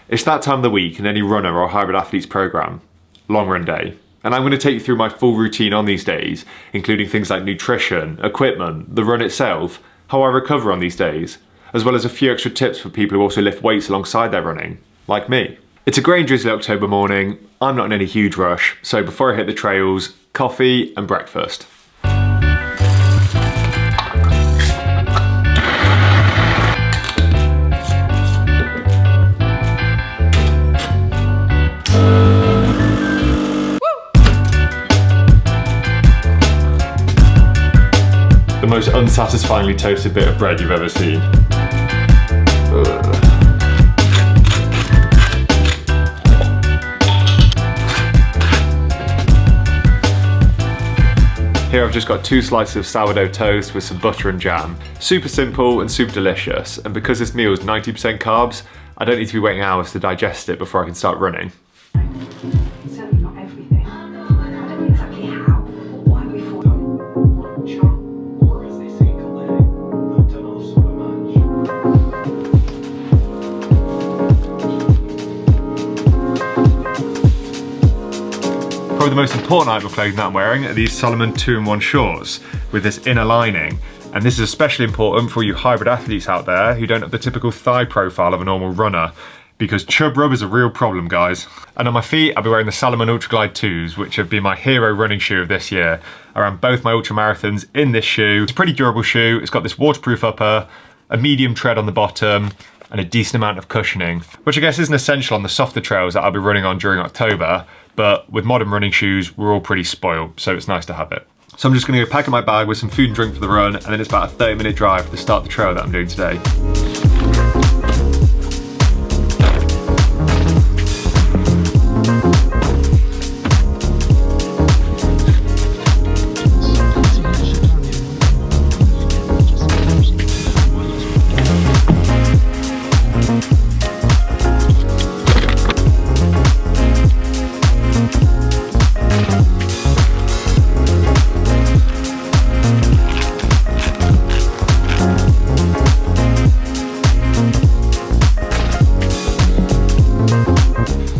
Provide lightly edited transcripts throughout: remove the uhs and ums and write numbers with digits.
It's that time of the week in any runner or hybrid athlete's program, long run day. And I'm going to take you through my full routine on these days, including things like nutrition, equipment, the run itself, how I recover on these days, as well as a few extra tips for people who also lift weights alongside their running, like me. It's a grey and drizzly October morning. I'm not in any huge rush, so before I hit the trails, coffee and breakfast. The most unsatisfyingly toasted bit of bread you've ever seen. Here I've just got 2 slices of sourdough toast with some butter and jam. Super simple and super delicious, and because this meal is 90% carbs, I don't need to be waiting hours to digest it before I can start running. Certainly not everything. I don't know exactly how or why we thought. Or as they say, the tunnel super Probably the most important item of clothing that I'm wearing are these Salomon 2-in-1 shorts with this inner lining. And this is especially important for you hybrid athletes out there who don't have the typical thigh profile of a normal runner, because chub rub is a real problem, guys. And on my feet, I'll be wearing the Salomon Ultra Glide 2s, which have been my hero running shoe of this year. I ran both my ultra marathons in this shoe. It's a pretty durable shoe. It's got this waterproof upper, a medium tread on the bottom, and a decent amount of cushioning, which I guess isn't essential on the softer trails that I'll be running on during October, but with modern running shoes, we're all pretty spoiled, so it's nice to have it. So I'm just gonna go pack in my bag with some food and drink for the run, and then it's about a 30-minute drive to start the trail that I'm doing today.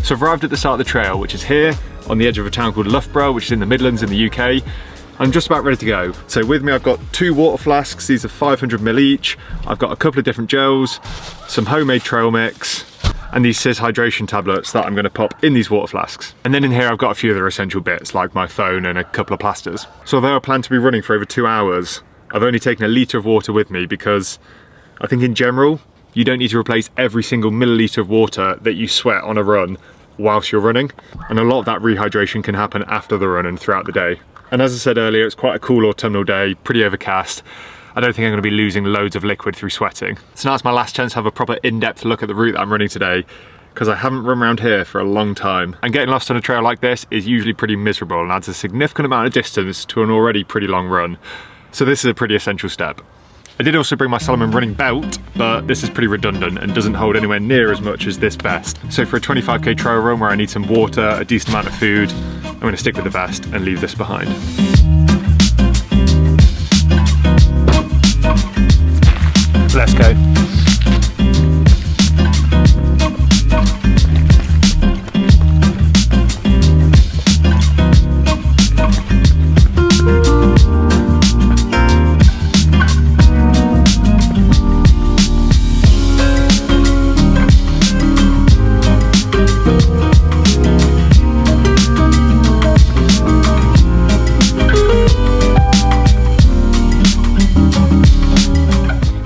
So I've arrived at the start of the trail, which is here on the edge of a town called Loughborough, which is in the Midlands in the UK. I'm just about ready to go. So with me I've got 2 water flasks, these are 500ml each. I've got a couple of different gels, some homemade trail mix, and these CIS hydration tablets that I'm going to pop in these water flasks. And then in here I've got a few other essential bits like my phone and a couple of plasters. So although I plan to be running for over 2 hours, I've only taken a litre of water with me because I think in general, you don't need to replace every single milliliter of water that you sweat on a run whilst you're running, and a lot of that rehydration can happen after the run and throughout the day. And as I said earlier, it's quite a cool autumnal day, pretty overcast. I don't think I'm going to be losing loads of liquid through sweating. So now it's my last chance to have a proper in-depth look at the route that I'm running today, because I haven't run around here for a long time. And getting lost on a trail like this is usually pretty miserable and adds a significant amount of distance to an already pretty long run. So this is a pretty essential step. I did also bring my Salomon running belt, but this is pretty redundant and doesn't hold anywhere near as much as this vest. So for a 25k trail run where I need some water, a decent amount of food, I'm going to stick with the vest and leave this behind. Let's go.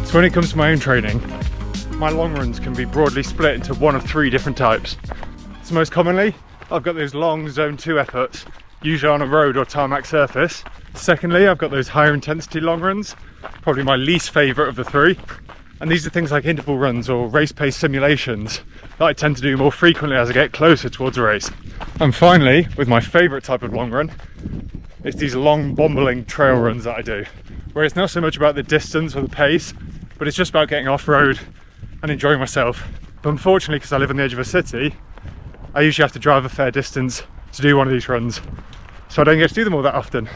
So when it comes to my own training, my long runs can be broadly split into one of 3 different types. So most commonly, I've got those long zone 2 efforts, usually on a road or tarmac surface. Secondly, I've got those higher intensity long runs, probably my least favourite of the 3. And these are things like interval runs or race pace simulations that I tend to do more frequently as I get closer towards a race. And finally, with my favourite type of long run, it's these long bombling trail runs that I do, where it's not so much about the distance or the pace, but it's just about getting off-road and enjoying myself. But unfortunately, because I live on the edge of a city, I usually have to drive a fair distance to do one of these runs. So I don't get to do them all that often.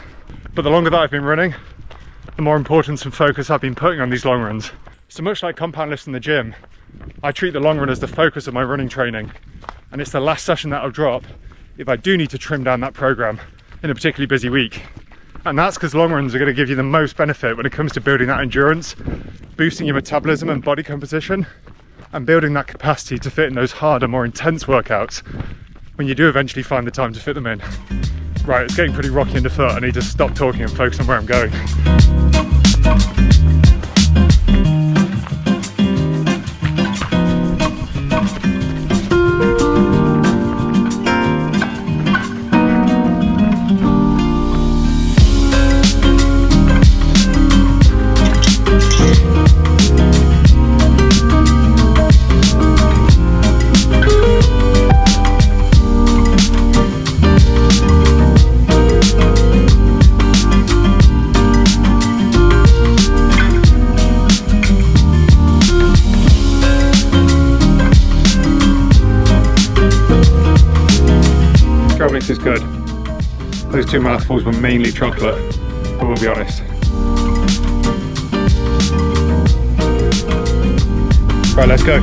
But the longer that I've been running, the more importance and focus I've been putting on these long runs. So much like compound lifts in the gym, I treat the long run as the focus of my running training, and it's the last session that I'll drop if I do need to trim down that program in a particularly busy week. And that's because long runs are going to give you the most benefit when it comes to building that endurance, boosting your metabolism and body composition, and building that capacity to fit in those harder, more intense workouts when you do eventually find the time to fit them in. Right, it's getting pretty rocky underfoot. I need to stop talking and focus on where I'm going. Mix is good. Those two mouthfuls were mainly chocolate, but we'll be honest. Right, let's go.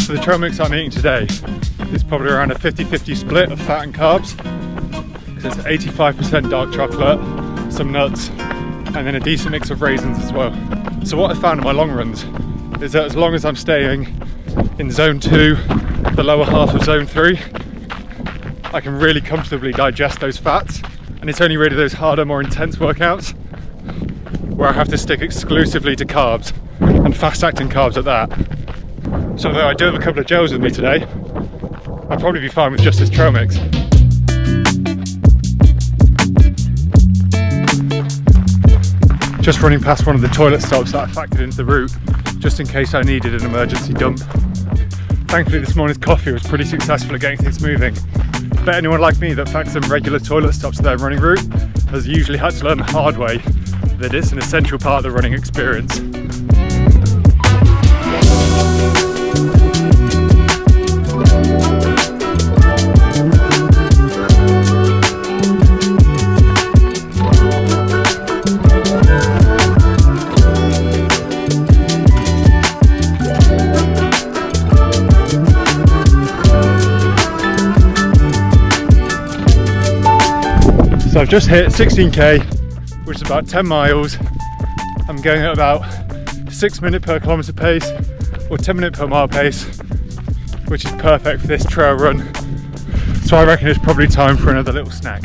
So the trail mix I'm eating today is probably around a 50-50 split of fat and carbs. It's 85% dark chocolate, some nuts, and then a decent mix of raisins as well. So what I found in my long runs is that as long as I'm staying in zone 2, the lower half of zone 3, I can really comfortably digest those fats. And it's only really those harder, more intense workouts where I have to stick exclusively to carbs, and fast-acting carbs at that. So although I do have a couple of gels with me today, I'll probably be fine with just this trail mix. Just running past one of the toilet stops that I factored into the route, just in case I needed an emergency dump. Thankfully this morning's coffee was pretty successful at getting things moving, but anyone like me that factors in regular toilet stops to their running route has usually had to learn the hard way that it's an essential part of the running experience. So I've just hit 16k, which is about 10 miles. I'm going at about 6 minute per kilometre pace or 10 minute per mile pace, which is perfect for this trail run. So I reckon it's probably time for another little snack.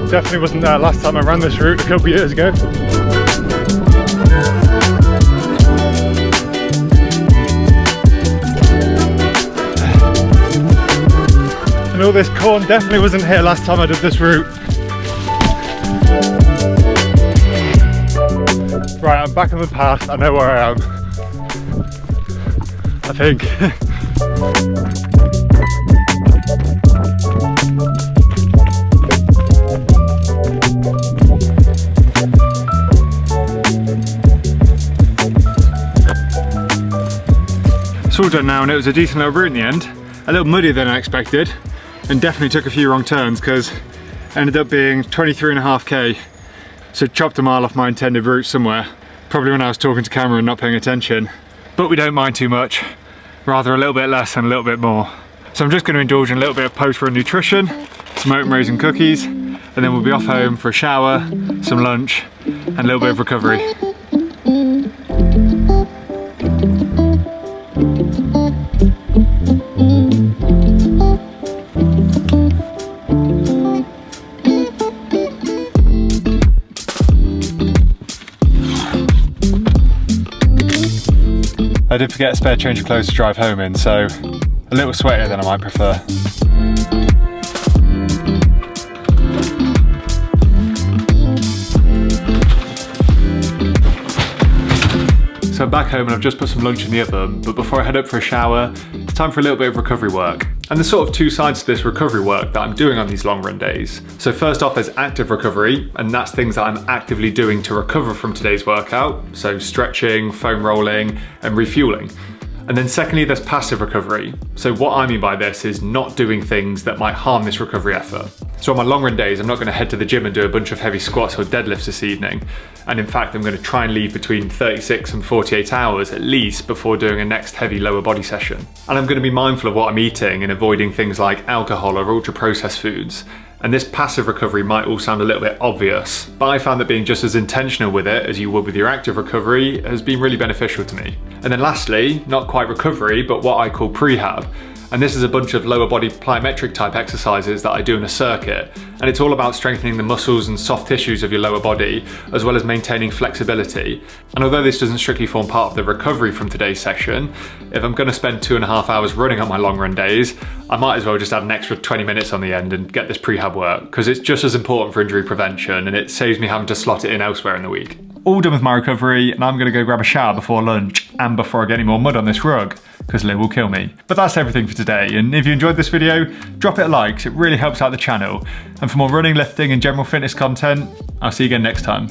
Definitely wasn't there last time I ran this route a couple of years ago. And all this corn definitely wasn't here last time I did this route. Right, I'm back on the path, I know where I am. I think. It's all done now, and it was a decent little route in the end. A little muddier than I expected, and definitely took a few wrong turns because it ended up being 23.5k. So chopped a mile off my intended route somewhere, probably when I was talking to camera and not paying attention. But we don't mind too much, rather a little bit less and a little bit more. So I'm just going to indulge in a little bit of post-run nutrition, some oat raisin cookies, and then we'll be off home for a shower, some lunch, and a little bit of recovery. I did forget a spare change of clothes to drive home in, so a little sweatier than I might prefer. So So I'm back home and I've just put some lunch in the oven, but before I head up for a shower, it's time for a little bit of recovery work. And there's sort of two sides to this recovery work that I'm doing on these long run days. So first off, there's active recovery, and that's things that I'm actively doing to recover from today's workout. So stretching, foam rolling, and refueling. And then secondly, there's passive recovery. So what I mean by this is not doing things that might harm this recovery effort. So on my long run days, I'm not going to head to the gym and do a bunch of heavy squats or deadlifts this evening. And in fact, I'm going to try and leave between 36 and 48 hours at least before doing a next heavy lower body session. And I'm going to be mindful of what I'm eating and avoiding things like alcohol or ultra processed foods. And this passive recovery might all sound a little bit obvious, but I found that being just as intentional with it as you would with your active recovery has been really beneficial to me. And then lastly, not quite recovery, but what I call prehab. And this is a bunch of lower body plyometric type exercises that I do in a circuit. And it's all about strengthening the muscles and soft tissues of your lower body, as well as maintaining flexibility. And although this doesn't strictly form part of the recovery from today's session, if I'm gonna spend 2.5 hours running on my long run days, I might as well just add an extra 20 minutes on the end and get this prehab work, because it's just as important for injury prevention and it saves me having to slot it in elsewhere in the week. All done with my recovery, and I'm gonna go grab a shower before lunch and before I get any more mud on this rug, because Lou will kill me. But that's everything for today, and if you enjoyed this video, drop it a like, 'cause it really helps out the channel. And for more running, lifting, and general fitness content, I'll see you again next time.